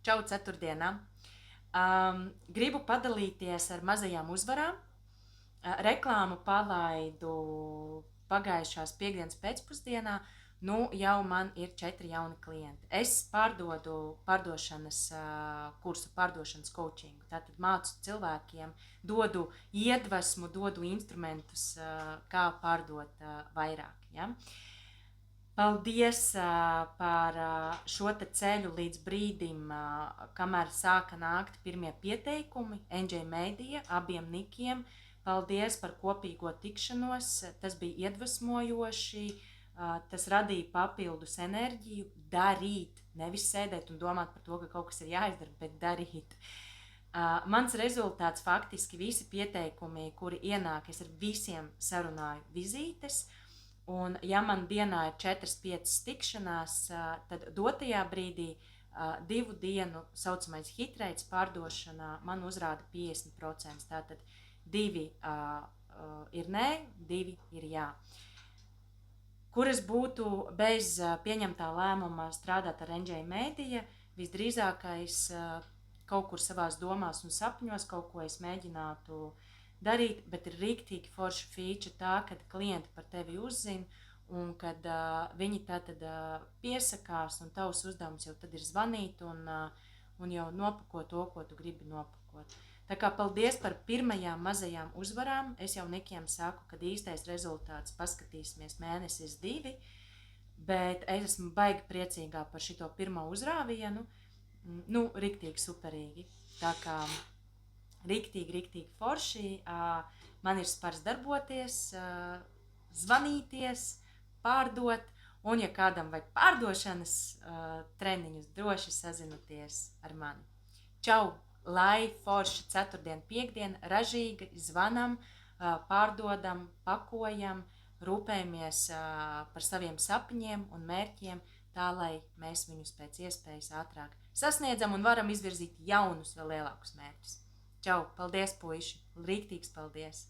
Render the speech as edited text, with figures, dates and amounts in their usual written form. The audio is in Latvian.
Čau ceturtdienā. Gribu padalīties ar mazajām uzvarām. Reklāmu palaidu pagājušās piekdienas pēcpusdienā. Nu, jau man ir 4 jauni klienti. Es pārdodu pārdošanas kursu, pārdošanas coachingu. Tātad mācu cilvēkiem, dodu iedvesmu, dodu instrumentus, kā pārdot vairāk. Ja? Paldies par šo ceļu līdz brīdim, kamēr sāka nākt pirmie pieteikumi NJ Media, abiem nikiem. Paldies par kopīgo tikšanos, tas bija iedvesmojoši, tas radīja papildus enerģiju, darīt, nevis sēdēt un domāt par to, ka kaut kas ir jāizdara, bet darīt. Mans rezultāts faktiski visi pieteikumi, kuri ienāk, es ar visiem sarunāju vizītes. Un, ja man dienā ir 4-5 tikšanās, tad dotajā brīdī 2 dienu saucamais hitreits pārdošanā man uzrāda 50%. Tātad 2 ir nē, 2 ir jā. Kur es būtu bez pieņemtā lēmuma strādāt ar NJ Media, visdrīzākais kaut kur savās domās un sapņos, kaut ko es mēģinātu darīt, bet ir rīktīgi forša feature tā, kad klienti par tevi uzzina un kad viņi tātad piesakās un tavs uzdevums jau tad ir zvanīt un jau nopakot to, ko tu gribi nopakot. Tā kā paldies par pirmajām mazajām uzvarām. Es jau nikiem saku, kad īstais rezultāts paskatīsimies mēnesis 2, bet es esmu baigi priecīgā par šito pirmo uzrāvienu. Nu, riktīgi superīgi. Tā kā riktīgi forši, man ir spars darboties, zvanīties, pārdot, un ja kādam vajag pārdošanas treniņus, droši sazinieties ar mani. Čau, lai forši ceturtdiena, piekdiena, ražīgi, zvanam, pārdodam, pakojam, rūpējamies par saviem sapņiem un mērķiem, tā lai mēs viņus pēc iespējas ātrāk sasniedzam un varam izvirzīt jaunus, vēl lielākus mērķus. Čau, paldies puiši, rīktīgs paldies!